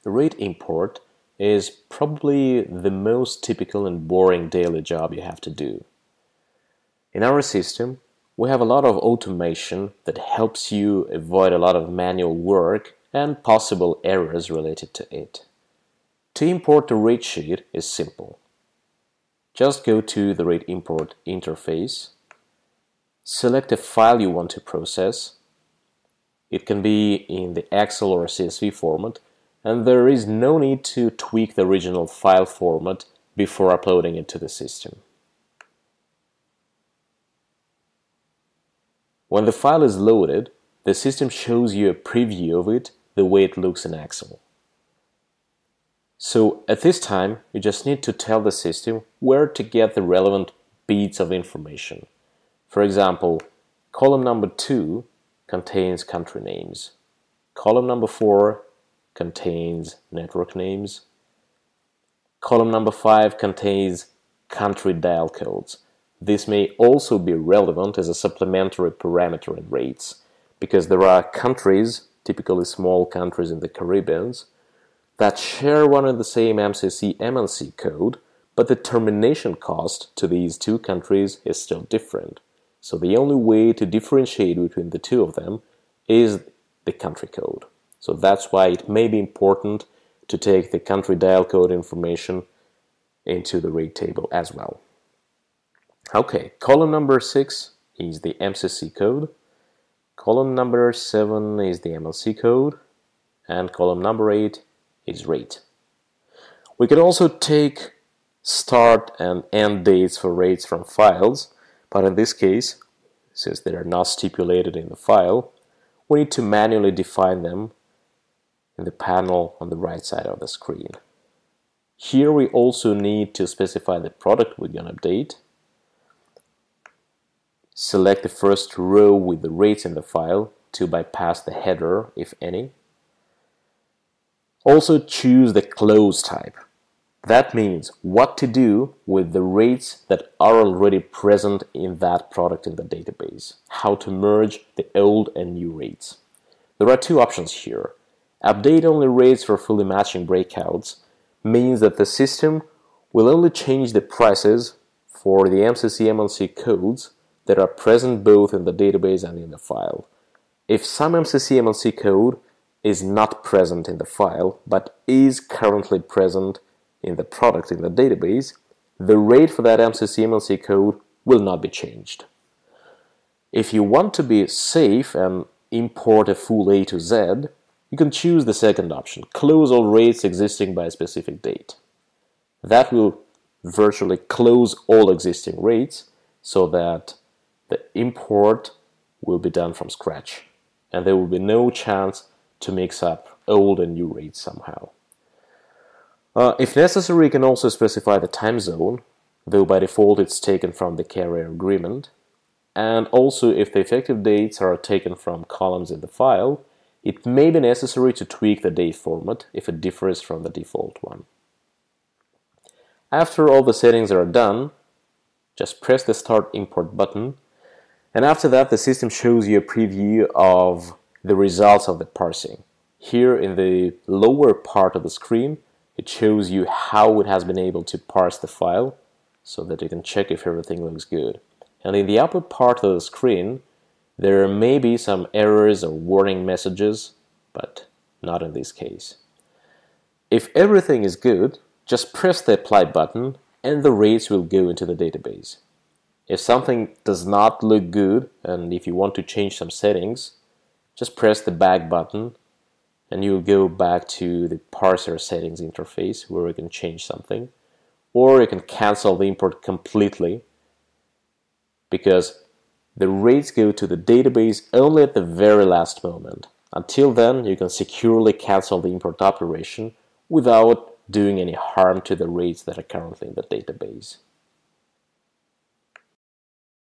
The rate import is probably the most typical and boring daily job you have to do. In our system, we have a lot of automation that helps you avoid a lot of manual work and possible errors related to it. To import the rate sheet is simple. Just go to the rate import interface, select a file you want to process. It can be in the Excel or CSV format, and there is no need to tweak the original file format before uploading it to the system. When the file is loaded, the system shows you a preview of it the way it looks in Excel. So at this time, you just need to tell the system where to get the relevant bits of information. For example, column number 2 contains country names. Column number 4 contains network names. Column number 5 contains country dial codes. This may also be relevant as a supplementary parameter in rates, because there are countries, typically small countries in the Caribbean, that share one and the same MCC-MLC code, but the termination cost to these two countries is still different. So the only way to differentiate between the two of them is the country code. So that's why it may be important to take the country dial code information into the rate table as well. Okay, column number 6 is the MCC code, column number 7 is the MLC code, and column number 8 is rate. We can also take start and end dates for rates from files, but in this case, since they are not stipulated in the file, we need to manually define them in the panel on the right side of the screen. Here we also need to specify the product we're going to update. Select the first row with the rates in the file to bypass the header, if any. Also choose the close type. That means what to do with the rates that are already present in that product in the database. How to merge the old and new rates. There are two options here. Update only rates for fully matching breakouts means that the system will only change the prices for the MCC-MLC codes that are present both in the database and in the file. If some MCC-MLC code is not present in the file but is currently present in the product in the database, the rate for that MCC-MLC code will not be changed. If you want to be safe and import a full A to Z, you can choose the second option, close all rates existing by a specific date. That will virtually close all existing rates so that the import will be done from scratch, and there will be no chance to mix up old and new rates somehow. If necessary, you can also specify the time zone, though by default it's taken from the carrier agreement. And also, if the effective dates are taken from columns in the file, it may be necessary to tweak the date format if it differs from the default one. After all the settings are done, just press the Start Import button, and after that the system shows you a preview of the results of the parsing. Here in the lower part of the screen, it shows you how it has been able to parse the file so that you can check if everything looks good. And in the upper part of the screen, there may be some errors or warning messages, but not in this case. If everything is good, just press the Apply button and the rates will go into the database. If something does not look good and if you want to change some settings, just press the Back button and you'll go back to the parser settings interface where you can change something, or you can cancel the import completely because the rates go to the database only at the very last moment. Until then, you can securely cancel the import operation without doing any harm to the rates that are currently in the database.